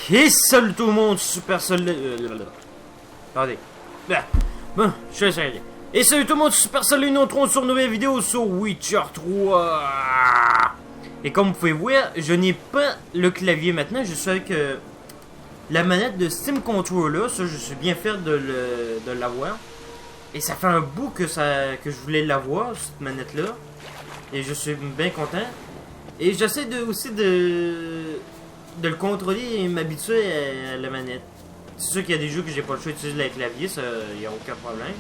Et salut tout le monde, super solide. Attendez. Bon, je vais essayer. Et salut tout le monde, super solide. Nous entrons sur une nouvelle vidéo sur Witcher 3. Et comme vous pouvez voir, je n'ai pas le clavier maintenant. Je suis avec la manette de Steam Controller. Ça, je suis bien fier de l'avoir. Et ça fait un bout que je voulais l'avoir, cette manette-là. Et je suis bien content. Et j'essaie aussi de le contrôler et m'habituer à la manette. C'est sûr qu'il y a des jeux que j'ai pas le choix d'utiliser le clavier, ça, y a aucun problème.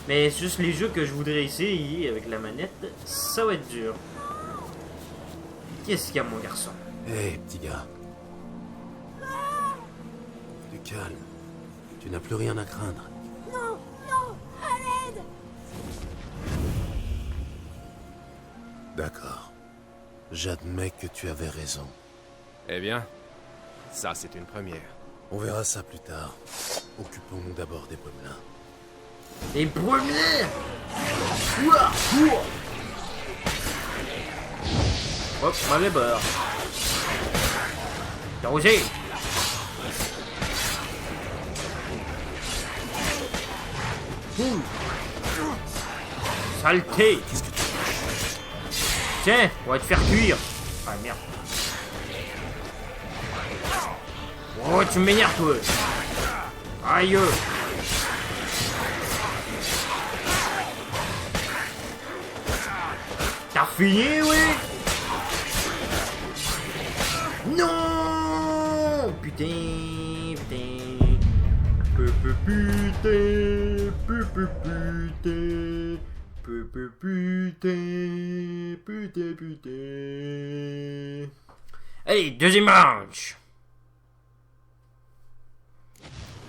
Mais c'est juste les jeux que je voudrais essayer avec la manette, ça va être dur. Qu'est-ce qu'il y a, mon garçon? Hé, petit gars. Du calme. Tu n'as plus rien à craindre. Non, non, à l'aide! D'accord. J'admets que tu avais raison. Eh bien, ça c'est une première. On verra ça plus tard. Occupons-nous d'abord des Brumelins. Les premiers! Ouah, ouah. Hop, mauvais bord. T'as osé! Saleté! Qu'est-ce que tu fais? Tiens, on va te faire cuire! Ah merde! Oh, tu m'énerves, toi! Aïe! T'as fini, oui? Non! Putain, putain. Putain, putain. Allez, deuxième manche.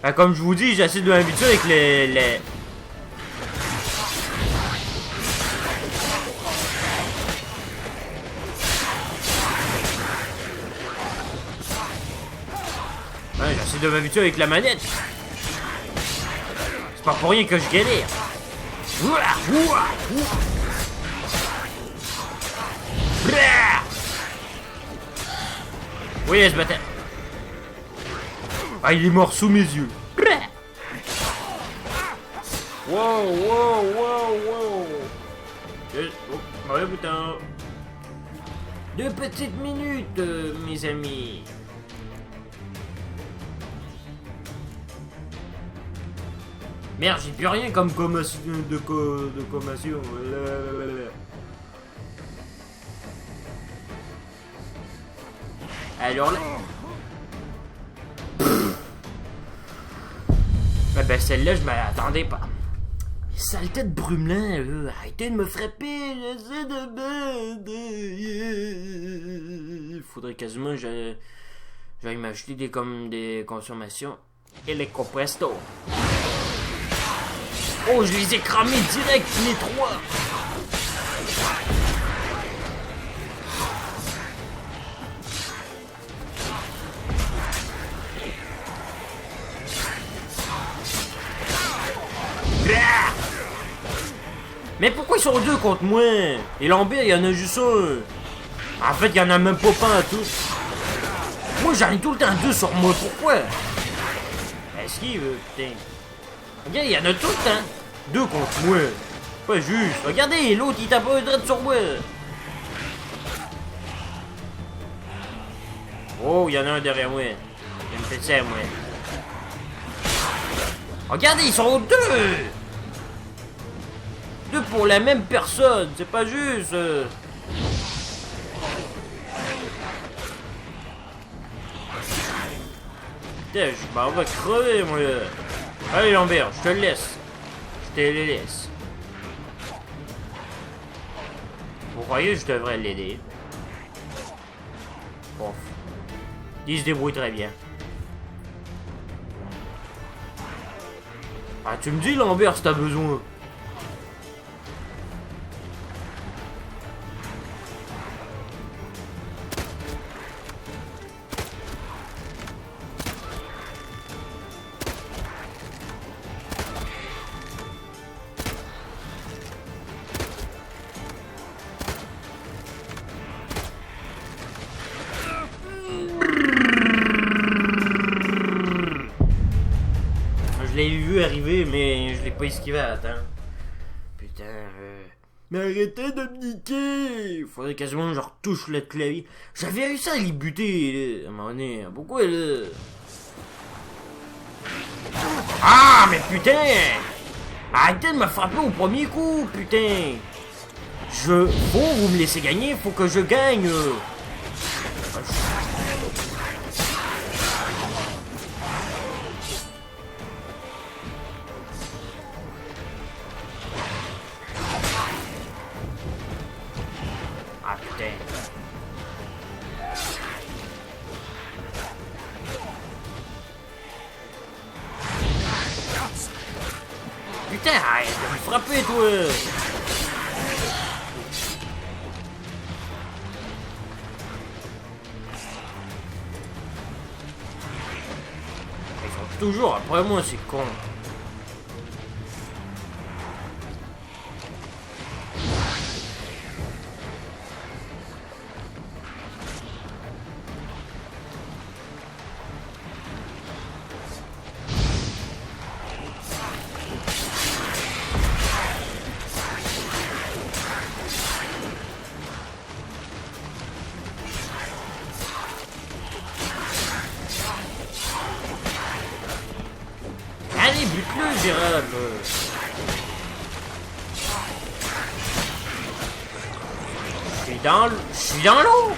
Ah, comme je vous dis, j'essaie de m'habituer avec les... Ouais, j'essaie de m'habituer avec la manette. C'est pas pour rien que je galère. Ouah, ouah, ouah. Blah. Oui, elle se battait. Ah, il est mort sous mes yeux. Wow, wow, wow, wow. Oh, mauvais bouton. 2 petites minutes, mes amis. Merde, j'ai plus rien comme commotion de commotion. Alors là... Ah ben celle-là, je m'attendais pas. Saleté de Brumelin, arrêtez de me frapper, j'essaie de... Faudrait quasiment que j'aille m'acheter des consommations Electropresto. Oh, je les ai cramés direct, les 3. Mais pourquoi ils sont 2 contre moi? Et Lambert, il y en a juste un. En fait, il y en a même pas à tout. Moi, j'en ai tout le temps 2 sur moi. Pourquoi? Esquive, putain. Regarde, il y en a tout le temps. 2 contre moi. Pas juste. Regardez, l'autre, il tape un dread sur moi. Oh, il y en a un derrière moi. Il me fait ça, moi. Regardez, ils sont 2. 2 pour la même personne, c'est pas juste. Putain, je m'en vais crever, moi. Allez, Lambert, je te le laisse. Je te le laisse. Vous croyez que je devrais l'aider? Bon. Il se débrouille très bien. Ah, tu me dis, Lambert, si t'as besoin. l'avais vu arriver, mais je l'ai pas esquivé à temps. Putain, Mais arrêtez de me niquer! Faudrait quasiment que je retouche le clavier. J'avais réussi à les buter, là, à un moment donné. Pourquoi, là? Ah, mais putain! Arrêtez de me frapper au premier coup, putain! Faut vous me laisser gagner, faut que je gagne! Ah, putain! Putain, arrête de me frapper, toi! Ils sont toujours après moi, c'est con. Allez, bute-le, Gérald! Je suis dans l'eau!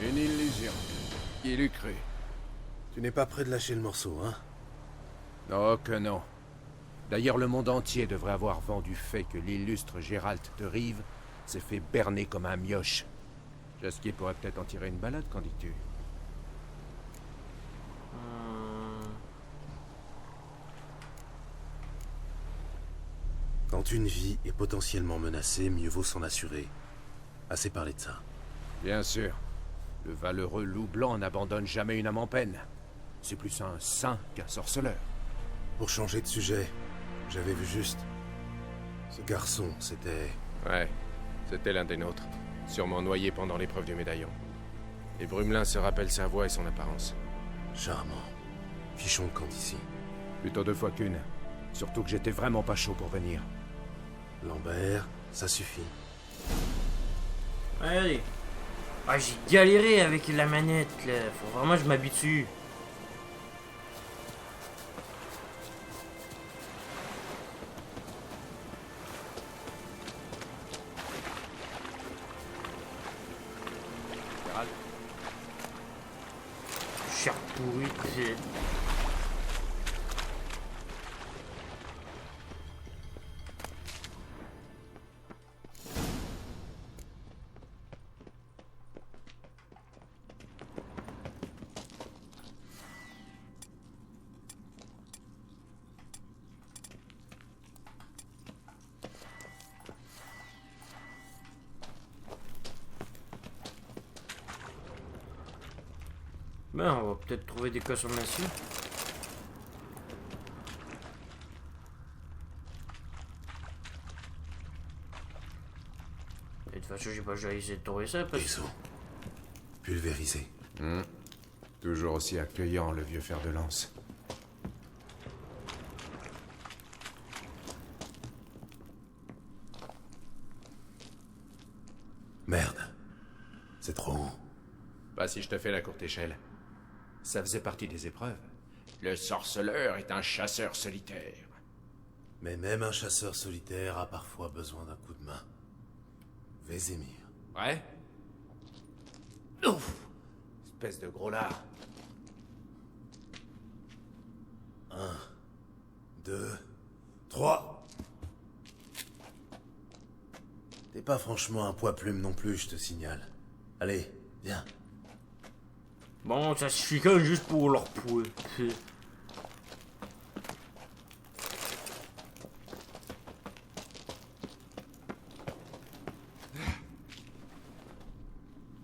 Une illusion. Qui l'eût cru? Tu n'es pas prêt de lâcher le morceau, hein? Oh que non. D'ailleurs, le monde entier devrait avoir vent du fait que l'illustre Gérald de Rive s'est fait berner comme un mioche. Jasquier pourrait peut-être en tirer une balade, qu'en dis-tu? Quand une vie est potentiellement menacée, mieux vaut s'en assurer. Assez parlé de ça. Bien sûr. Le valeureux loup blanc n'abandonne jamais une âme en peine. C'est plus un saint qu'un sorceleur. Pour changer de sujet, j'avais vu juste. Ce garçon, c'était... Ouais, c'était l'un des nôtres. Sûrement noyé pendant l'épreuve du médaillon. Les Brumelins se rappellent sa voix et son apparence. charmant. Fichons le camp d'ici. Plutôt 2 fois qu'une. Surtout que j'étais vraiment pas chaud pour venir. Lambert, ça suffit. Allez. Ah, j'ai galéré avec la manette, là. Faut vraiment que je m'habitue. Cher pourri. Ben, on va peut-être trouver des consommations. De toute façon, j'ai pas essayé de trouver ça parce que... Vaisseau. Pulvérisé. Toujours aussi accueillant, le vieux fer de lance. Merde. C'est trop haut. Pas si je te fais la courte échelle. Ça faisait partie des épreuves. Le sorceleur est un chasseur solitaire. Mais même un chasseur solitaire a parfois besoin d'un coup de main. Vézémir. Ouais? Ouf! Espèce de gros lard. 1, 2, 3. T'es pas franchement un poids plume non plus, je te signale. Allez, viens. Bon, ça suffit quand même juste pour leur poids.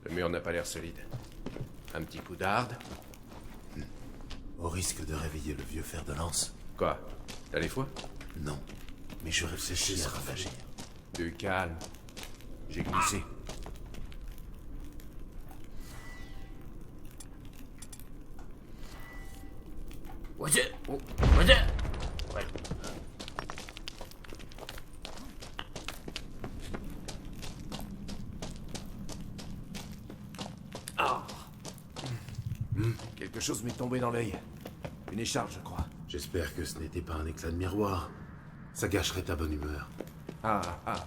Le mur n'a pas l'air solide. Un petit coup d'arde. Au risque de réveiller le vieux fer de lance. Quoi? T'as les foies? Non, mais je réfléchis à ravager. Du calme. J'ai glissé. What's it? What's it? Ouais. Ah. Quelque chose m'est tombé dans l'œil. Une écharpe, je crois. J'espère que ce n'était pas un éclat de miroir. Ça gâcherait ta bonne humeur. Ah, ah.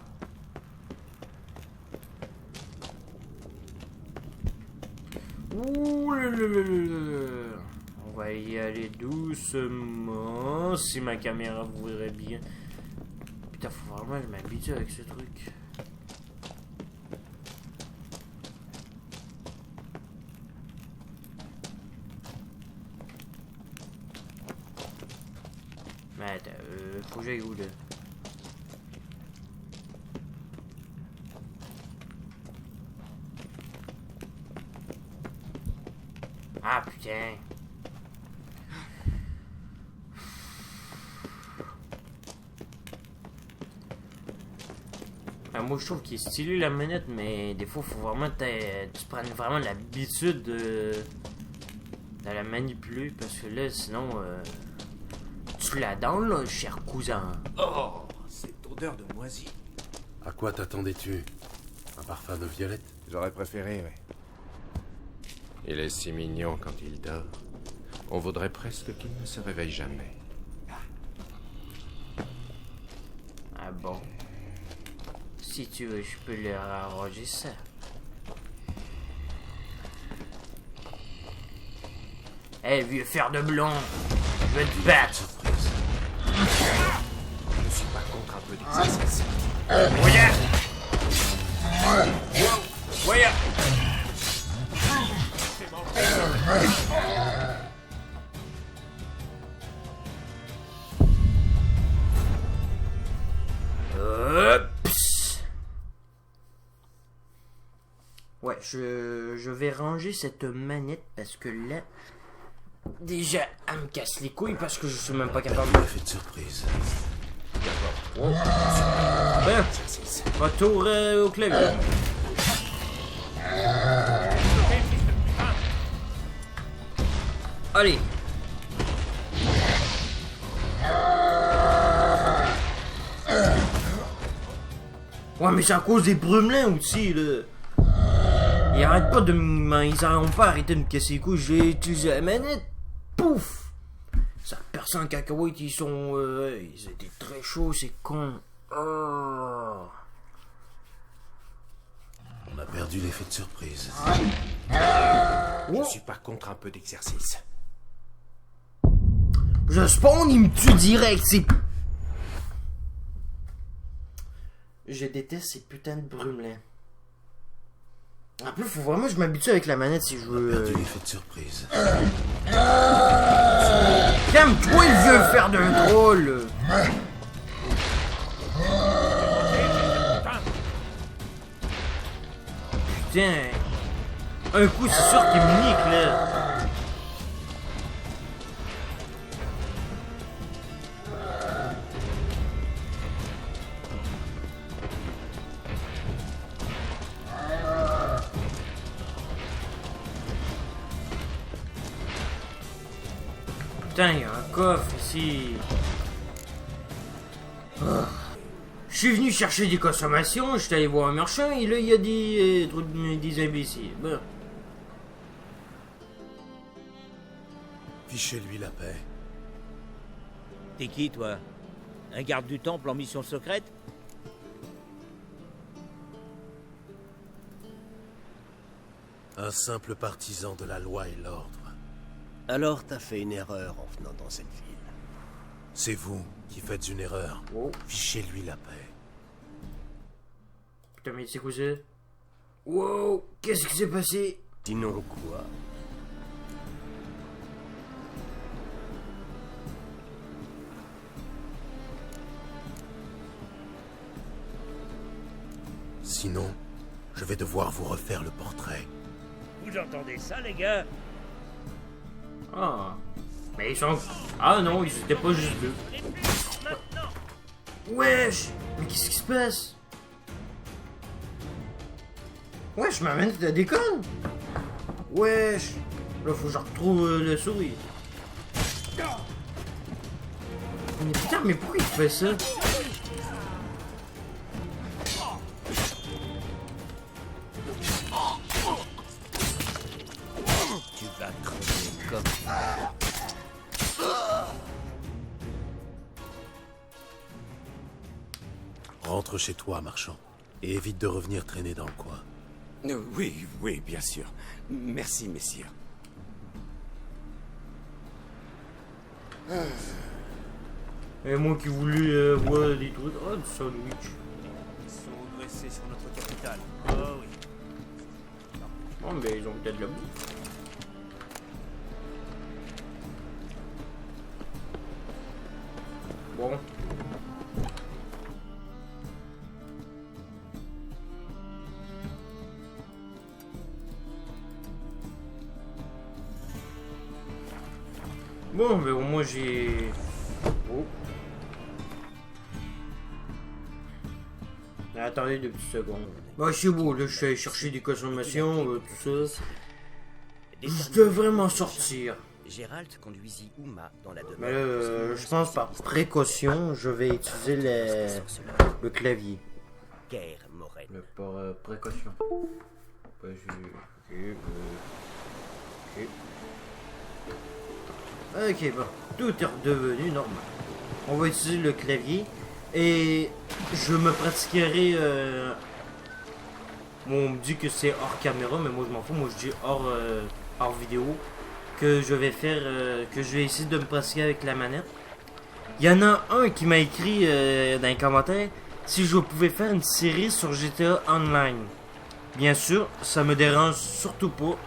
Ouh là là là là là. On va y aller doucement. Si ma caméra voudrait bien. Putain, faut vraiment que je m'habitue avec ce truc. Mais attends, faut que j'aille où là? Ah putain. Moi je trouve qu'il est stylé la manette, mais des fois faut vraiment tu prennes vraiment l'habitude de la manipuler parce que là sinon tu la donnes là, cher cousin. Oh, cette odeur de moisi. À quoi t'attendais-tu? Un parfum de violette? J'aurais préféré, ouais. Il est si mignon quand il dort. On voudrait presque qu'il ne se réveille jamais. Ah bon? Si tu veux, je peux leur arranger ça. Eh, vieux fer de blond, je vais te battre. Surprise. Je suis pas contre un peu d'exercice. Voyez! Voyez! Ouais, je vais ranger cette manette parce que là, déjà, elle me casse les couilles parce que je suis même pas capable de... Effet de surprise. Ben, retour au clavier. Allez. Ouais, mais c'est à cause des brumelins aussi, là. Ils arrêtent pas de me... Ils arrêtent pas arrêté de me casser les couilles. J'ai utilisé la manette. Pouf! Ça perce en cacahuètes. Ils sont... ils étaient très chauds, ces cons. Oh. On a perdu l'effet de surprise. Je suis pas contre un peu d'exercice. Je spawn, il me tue direct. C'est... Je déteste ces putains de brumelins. En plus, faut vraiment que je m'habitue avec la manette si je On a veux... perdu l'effet de surprise. Calme-toi, le vieux fer d'un troll! Putain! Un coup, c'est sûr qu'il me nique, là! Putain, il y a un coffre ici. Oh. Je suis venu chercher des consommations, je suis allé voir un marchand et là il y a des imbéciles. Bon. Fichez-lui la paix. T'es qui, toi? Un garde du temple en mission secrète? Un simple partisan de la loi et l'ordre. Alors t'as fait une erreur en venant dans cette ville. C'est vous qui faites une erreur. Oh. Fichez-lui la paix. Putain, mais c'est quoi ça? Wow, qu'est-ce qui s'est passé? Sinon quoi? Sinon, je vais devoir vous refaire le portrait. Vous entendez ça, les gars? Ah. Mais ils sont... Ah non, ils étaient pas juste deux. Wesh! Mais qu'est-ce qui se passe? Wesh, m'amène, tu te déconnes? Wesh! Là, faut que je retrouve le souris. Mais putain, mais pourquoi il fait ça? Tu vas crever comme... Rentre chez toi, marchand. Et évite de revenir traîner dans le coin. Oui, oui, bien sûr. Merci, messire. Et moi qui voulais voir des trucs. Oh, du sandwich. Ils sont dressés sur notre capitale. Oh oui. Oh, mais ils ont peut-être de la bouffe. Bon. Bon, mais au moins j'ai... Oh. Attendez 2 petites secondes. Bah c'est beau, là je suis allé chercher des consommations, tout ça. Je devrais m'en sortir. Gérald conduisit Uma dans la demeure. Mais là, je pense par précaution, je vais utiliser le clavier. Guerre Moraine. Par précaution. Bah, ok, bon. Tout est redevenu normal. On va utiliser le clavier. Et je me pratiquerai... Bon, on me dit que c'est hors caméra, mais moi je m'en fous. Moi je dis hors vidéo. Que je vais faire... que je vais essayer de me pratiquer avec la manette. Il y en a un qui m'a écrit dans les commentaires si je pouvais faire une série sur GTA Online. Bien sûr, ça me dérange surtout pas.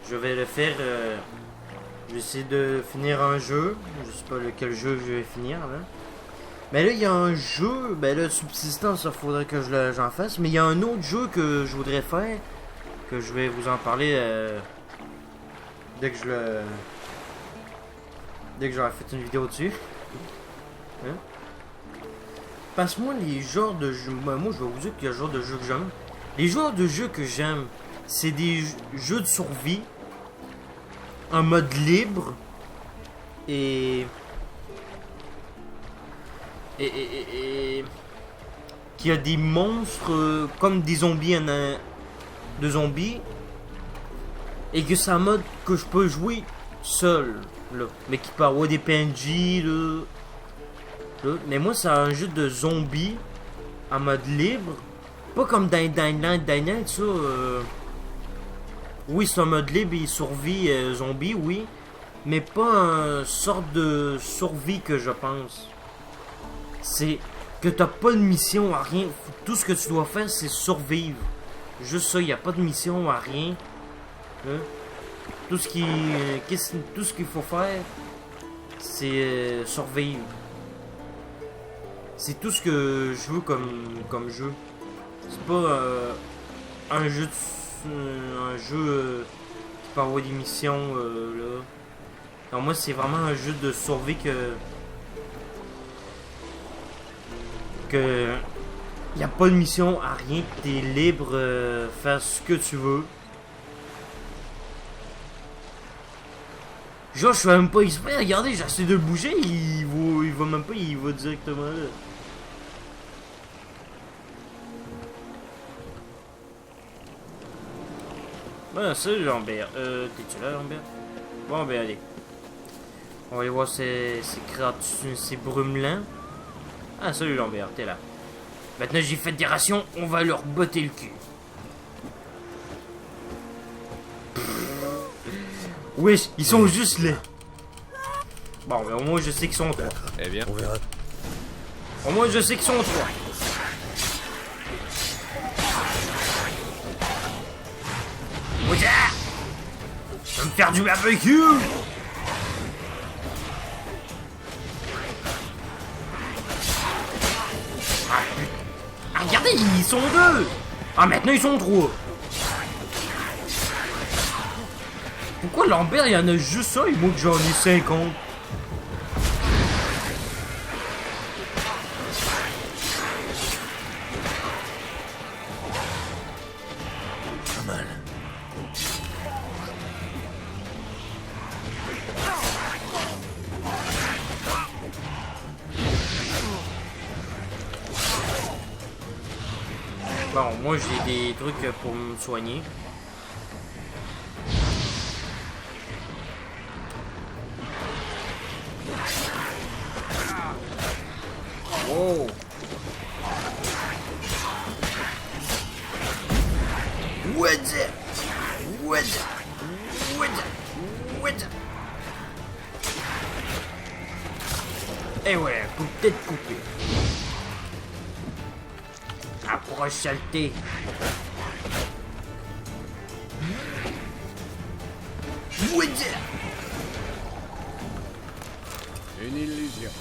Je vais le faire... je vais essayer de finir un jeu. Je sais pas lequel jeu je vais finir là. Mais là, il y a un jeu, ben là, subsistance, il faudrait que j'en fasse. Mais il y a un autre jeu que je voudrais faire, que je vais vous en parler dès que j'aurai fait une vidéo dessus. Hein? Parce que moi, les genres de jeux, moi je vais vous dire qu'il y a le genre de jeu que j'aime. Les genres de jeux que j'aime, c'est des jeux de survie, en mode libre, et qu'il y a des monstres comme des zombies de zombies et que c'est un mode que je peux jouer seul là, mais qui peut avoir des PNJ là. Mais moi c'est un jeu de zombies en mode libre, pas comme dans Dying ça oui c'est un mode libre et survie zombie oui, mais pas un sorte de survie que je pense. C'est que t'as pas de mission à rien. Tout ce que tu dois faire, c'est survivre. Juste ça, il n'y a pas de mission à rien. Hein? Tout ce qu'il faut faire, c'est survivre. C'est tout ce que je veux comme jeu. C'est pas un jeu qui peut avoir des missions là. Non, moi c'est vraiment un jeu de survie que y a pas de mission à rien, t'es libre faire ce que tu veux. Genre je fais même pas exprès, regardez, j'essaie de le bouger, il va même pas, il va directement là. Ben salut Lambert, t'es-tu là Lambert? Bon ben allez. On va aller voir ces créatures, ces brumelins. Ah salut Lambert, t'es là. Maintenant j'ai fait des rations, on va leur botter le cul. Wesh, ils sont juste là. Bon, mais au moins je sais qu'ils sont 3. Eh bien, On verra. Au moins je sais qu'ils sont 3. Je vais me faire du barbecue. Ah, regardez, sont deux. Ah, maintenant ils sont trois. Pourquoi Lambert, il y en a juste ça et moi que j'en ai 50? Pas mal. Bon, moi j'ai des trucs pour me soigner. Wow. What's it? What's it? What's it? What's it? Et ouais, coup de tête coupé. Approche saleté. What's it? Une illusion.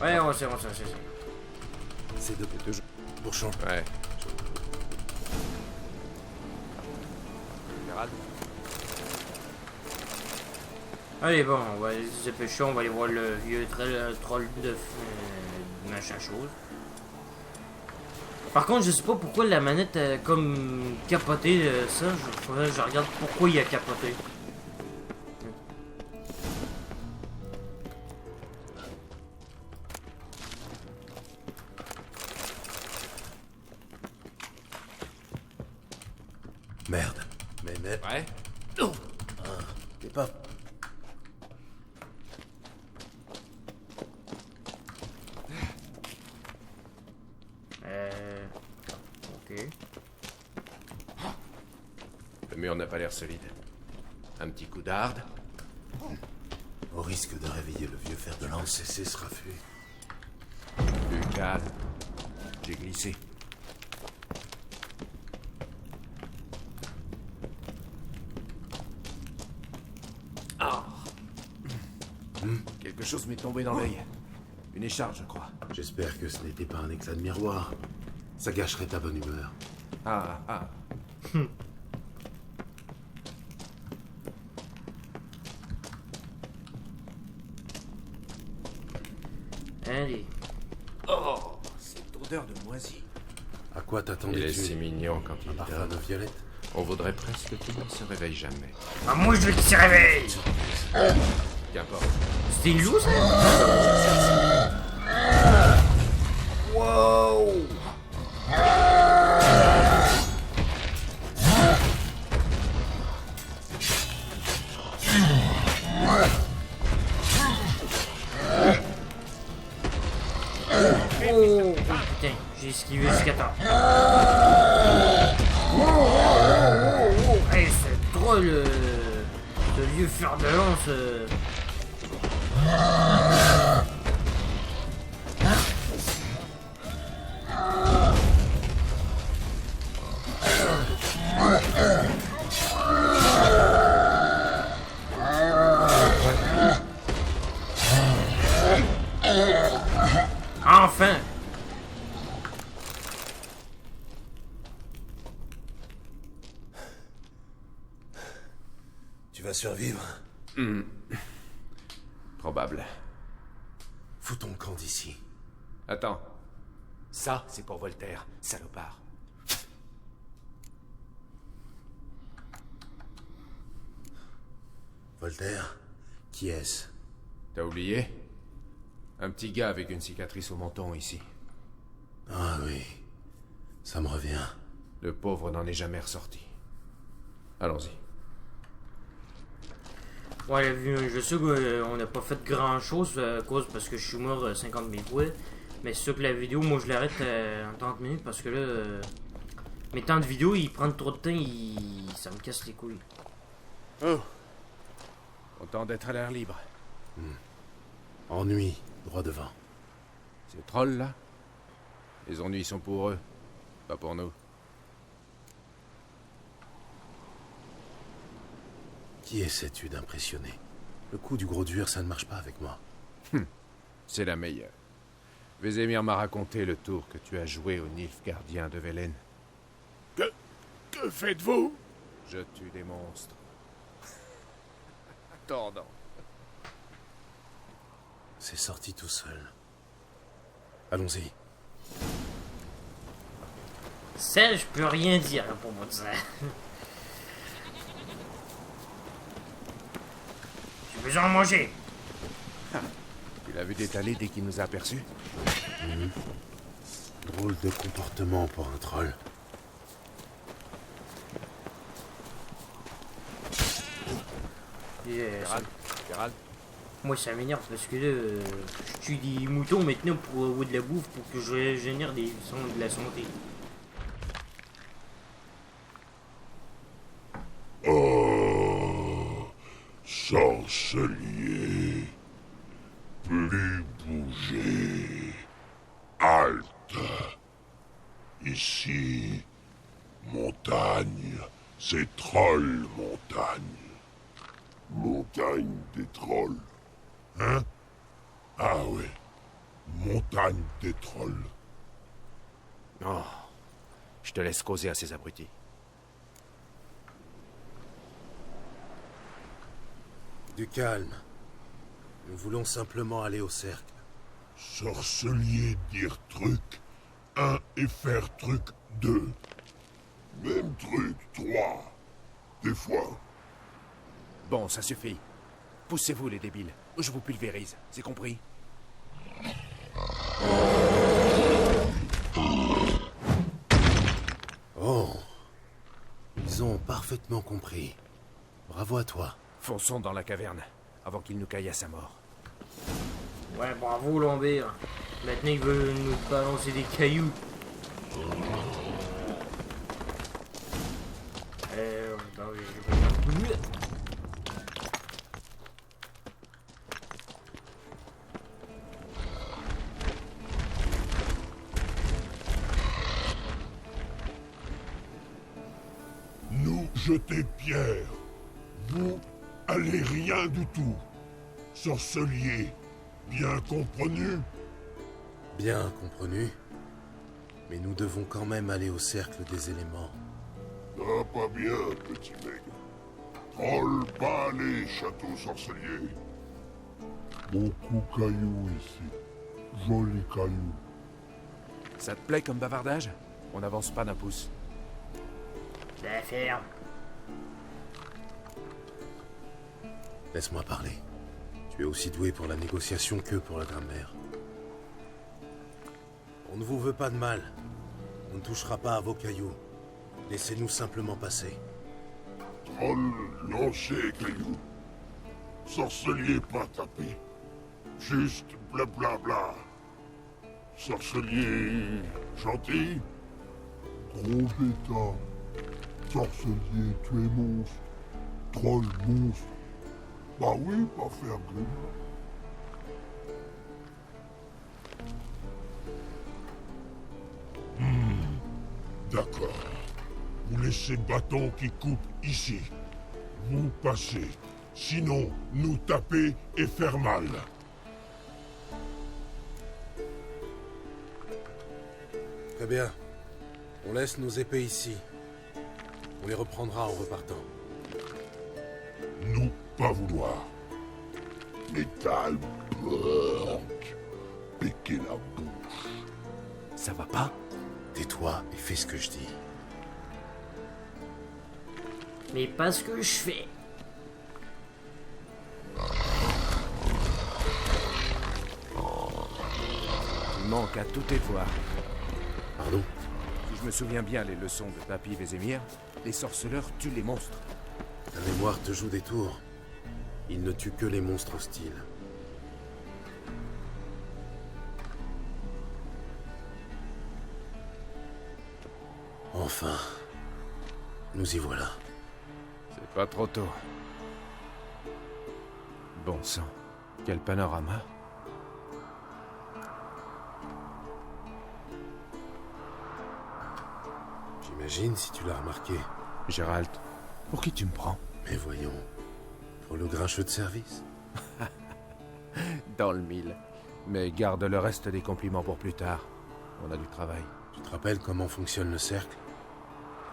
Ouais, on sait. C'est de toujours. Bourchon. Ouais. Gérald. Allez, bon, on va se dépêcher, on va aller voir le vieux troll de machin chose. Par contre, je sais pas pourquoi la manette a comme capoté ça. Faudrait que je regarde pourquoi il a capoté. Merde. Mais... Ouais. T'es pas... Ok. Le mur n'a pas l'air solide. Un petit coup d'arde. Au risque de réveiller le vieux fer de lance, cesser ce raffut. Plus calme. J'ai glissé. Quelque chose m'est tombé dans l'œil. Une écharpe, je crois. J'espère que ce n'était pas un éclat de miroir. Ça gâcherait ta bonne humeur. Ah. Allez. Oh, cette odeur de moisi. À quoi Il t'attendais-tu? est si mignon quand il Parfum dort. de violette? On voudrait presque qu'il ne se réveille jamais. Ah, moi je veux qu'il se réveille. Qu'importe. C'était une loup ça? Wow. Oh putain, j'ai esquivé jusqu'à temps. Hey, c'est drôle ce vieux fer de lance. Enfin! Tu vas survivre? Probable. Fous ton camp d'ici. Attends. Ça, c'est pour Voltaire, salopard. Voltaire? Qui est-ce? T'as oublié? Un petit gars avec une cicatrice au menton ici. Ah oui. Ça me revient. Le pauvre n'en est jamais ressorti. Allons-y. Ouais, je sais qu'on n'a pas fait grand chose à cause parce que je suis mort 50 000 fois. Mais c'est sûr que la vidéo, moi je l'arrête en 30 minutes parce que là, mes temps de vidéo, ils prennent trop de temps, ça me casse les couilles. Oh! Content d'être à l'air libre. Ennui, droit devant. Ces trolls là, les ennuis sont pour eux, pas pour nous. Qui essaies-tu d'impressionner? Le coup du gros dur, ça ne marche pas avec moi. C'est la meilleure. Vézémir m'a raconté le tour que tu as joué au Nilfgaardien de Velen. Que faites-vous? Je tue des monstres. Tordant. C'est sorti tout seul. Allons-y. Ça, je peux rien dire pour moi de ça. J'ai besoin de manger. Tu l'as vu détaler dès qu'il nous a aperçus? Drôle de comportement pour un troll. Gérald, Moi, ça m'énerve parce que là, je tue des moutons maintenant pour avoir de la bouffe pour que je génère de la santé. Oh, chancelier, plus bouger, halte. Ici, montagne, c'est troll montagne. Montagne des trolls. Hein? Ah ouais, montagne des trolls. Oh, je te laisse causer à ces abrutis. Du calme. Nous voulons simplement aller au cercle. Sorcelier dire truc 1 et faire truc 2. Même truc 3. Des fois. Bon, ça suffit. Poussez-vous, les débiles. Je vous pulvérise, c'est compris? Oh. Ils ont parfaitement compris. Bravo à toi. Fonçons dans la caverne, avant qu'il nous caillasse à mort. Ouais, bravo Lambert. Maintenant, il veut nous balancer des cailloux. Attends, je vais... Nous jeter pierre. Vous allez rien du tout. Sorcelier, bien compris? Bien compris. Mais nous devons quand même aller au cercle des éléments. Ah, pas bien, petit mec. Troll pas les châteaux sorceliers. Beaucoup cailloux ici. Jolis cailloux. Ça te plaît comme bavardage? On n'avance pas d'un pouce. Ça ferme. Laisse-moi parler. Tu es aussi doué pour la négociation que pour la grammaire. On ne vous veut pas de mal. On ne touchera pas à vos cailloux. Laissez-nous simplement passer. Troll lancé cailloux. Sorcelier pas tapé. Juste blablabla. Sorcelier gentil. Gros bêta. Sorcelier tuer monstre. Troll monstre. Bah oui, pas faire grim. D'accord. Vous laissez le bâton qui coupe ici. Vous passez. Sinon, nous taper et faire mal. Très bien. On laisse nos épées ici. On les reprendra en repartant. Nous pas vouloir. Métal, porc. Piquer la bouche. Ça va pas? Tais-toi et fais ce que je dis. Mais pas ce que je fais. Il manque à tous tes devoirs. Pardon? Si je me souviens bien les leçons de Papy Vézémir, les sorceleurs tuent les monstres. Ta mémoire te joue des tours. Il ne tue que les monstres hostiles. Enfin. Nous y voilà. C'est pas trop tôt. Bon sang, quel panorama. J'imagine si tu l'as remarqué. Gérald, pour qui tu me prends? Mais voyons. Pour le grincheux de service. Dans le mille. Mais garde le reste des compliments pour plus tard. On a du travail. Tu te rappelles comment fonctionne le cercle?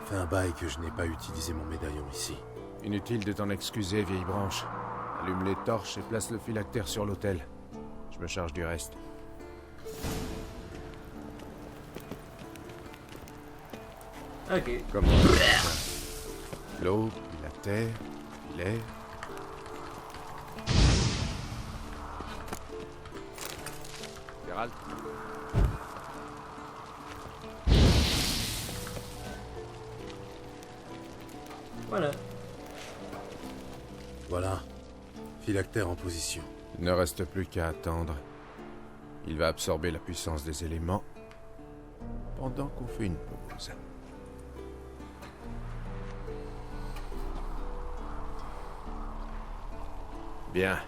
Fais un bail que je n'ai pas utilisé mon médaillon ici. Inutile de t'en excuser, vieille branche. Allume les torches et place le phylactère sur l'autel. Je me charge du reste. Ok. Comment l'eau, puis la terre, puis l'air. Gérald? Voilà. Voilà. Phylactère en position. Il ne reste plus qu'à attendre. Il va absorber la puissance des éléments pendant qu'on fait une pause. Bien.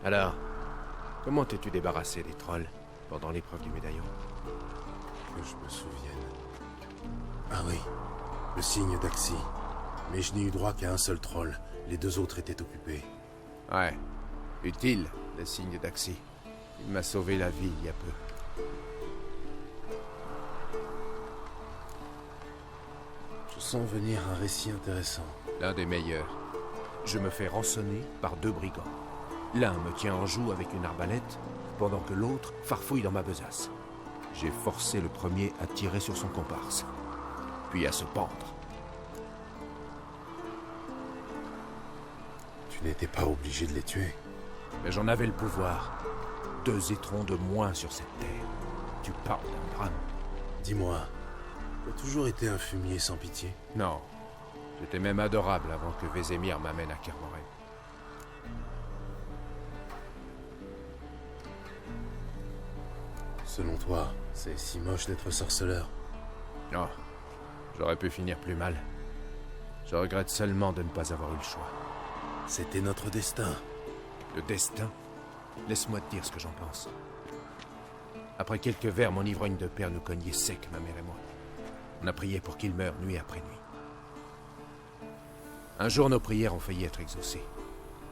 Alors, comment t'es-tu débarrassé des trolls pendant l'épreuve du médaillon? Que je me souvienne. Ah oui, le signe d'Axi. Mais je n'ai eu droit qu'à un seul troll. Les deux autres étaient occupés. Ouais. Utile, le signe d'Axi. Il m'a sauvé la vie il y a peu. Je sens venir un récit intéressant. L'un des meilleurs. Je me fais rançonner par 2 brigands. L'un me tient en joue avec une arbalète, pendant que l'autre farfouille dans ma besace. J'ai forcé le premier à tirer sur son comparse, puis à se pendre. Tu n'étais pas obligé de les tuer. Mais j'en avais le pouvoir. 2 étrons de moins sur cette terre. Tu parles d'un drame. Dis-moi, tu as toujours été un fumier sans pitié? Non. J'étais même adorable avant que Vézémir m'amène à Kermoren. Selon toi, c'est si moche d'être sorceleur? Non. J'aurais pu finir plus mal. Je regrette seulement de ne pas avoir eu le choix. C'était notre destin. Le destin? Laisse-moi te dire ce que j'en pense. Après quelques verres, mon ivrogne de père nous cognait sec, ma mère et moi. On a prié pour qu'il meure nuit après nuit. Un jour, nos prières ont failli être exaucées.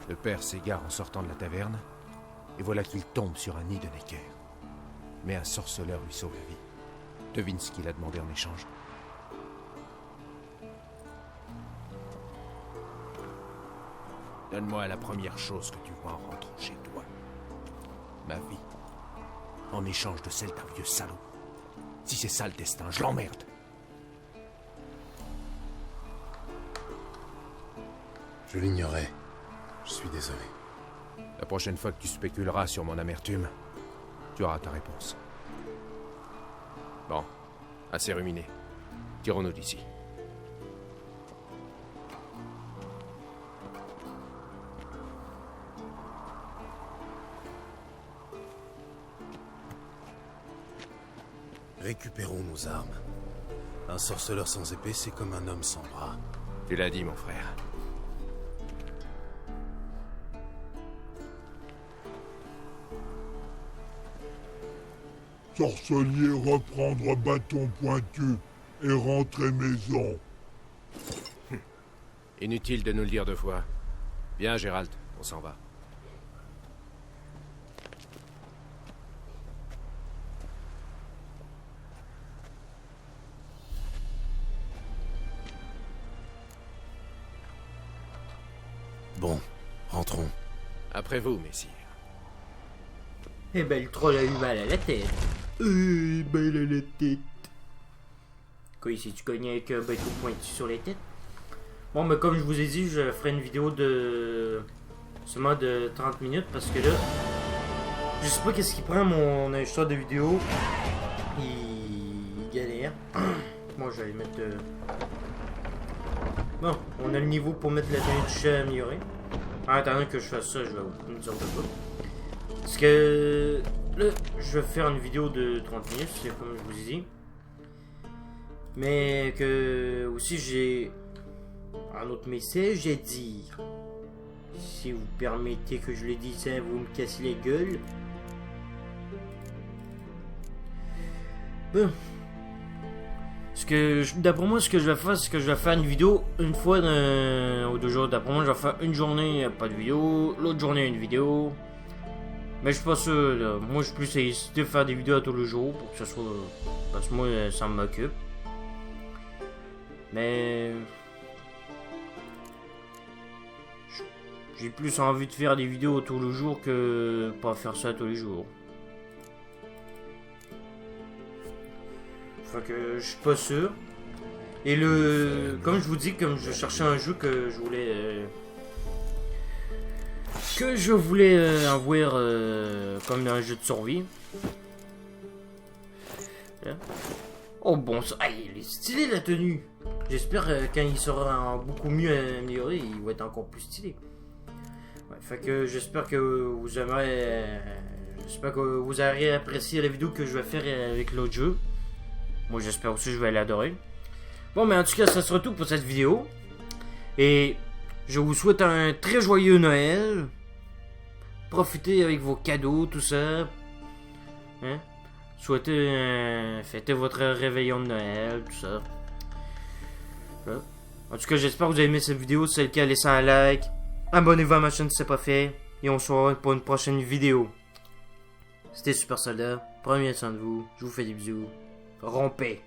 Le père s'égare en sortant de la taverne, et voilà qu'il tombe sur un nid de Necker. Mais un sorceleur lui sauve la vie. Devine ce qu'il a demandé en échange. Donne-moi la première chose que tu vois en rentrant chez toi. Ma vie. En échange de celle d'un vieux salaud. Si c'est ça le destin, je l'emmerde. Je l'ignorais. Je suis désolé. La prochaine fois que tu spéculeras sur mon amertume, tu auras ta réponse. Bon, assez ruminé. Tirons-nous d'ici. Récupérons nos armes. Un sorceleur sans épée, c'est comme un homme sans bras. Tu l'as dit, mon frère. Sorcelier, reprendre bâton pointu et rentrer maison. Inutile de nous le dire 2 fois. Viens, Gérald, on s'en va. Bon, rentrons. Après vous, messire. Eh ben, le troll a eu mal à la tête. Mal à la tête. Quoi, ici, tu cognes avec un bâton pointu sur les têtes? Bon, mais comme je vous ai dit, je ferai une vidéo de... seulement de 30 minutes, parce que là... je sais pas qu'est-ce qui prend mon enregistreur de vidéo. Il galère. Moi, je vais mettre... Bon, on a le niveau pour mettre la tenue du chat améliorée. En attendant que je fasse ça, je vais vous dire de quoi. Parce que là, je vais faire une vidéo de 30 minutes, c'est comme je vous ai dit. Mais que aussi j'ai un autre message à dire. Si vous permettez que je le dise, ça, vous me cassez la gueule. Bon. Parce que d'après moi, ce que je vais faire, c'est que je vais faire une vidéo une fois ou 2 jours. D'après moi, je vais faire une journée, pas de vidéo. L'autre journée, une vidéo. Mais je suis pas sûr, là. Moi, je suis plus incité de faire des vidéos à tous les jours pour que ça soit. Parce que moi, ça m'occupe. Mais. J'ai plus envie de faire des vidéos tous les jours que pas faire ça tous les jours. Fait que je suis pas sûr. Et comme je vous dis, comme je cherchais un jeu que je voulais avoir comme un jeu de survie. Là. Oh bon, ça, il est stylé la tenue. J'espère quand il sera beaucoup mieux amélioré, il va être encore plus stylé. Ouais, fait que j'espère que vous aimerez, j'espère que vous aurez apprécié la vidéo que je vais faire avec l'autre jeu. Moi j'espère aussi que je vais l'adorer. Bon, mais en tout cas, ça sera tout pour cette vidéo. Et je vous souhaite un très joyeux Noël. Profitez avec vos cadeaux, tout ça. Hein? Fêtez votre réveillon de Noël, tout ça. Voilà. En tout cas, j'espère que vous avez aimé cette vidéo. Si c'est le cas, laissez un like. Abonnez-vous à ma chaîne si c'est pas fait. Et on se revoit pour une prochaine vidéo. C'était Super Soldat. Prenez soin de vous. Je vous fais des bisous. Rompez.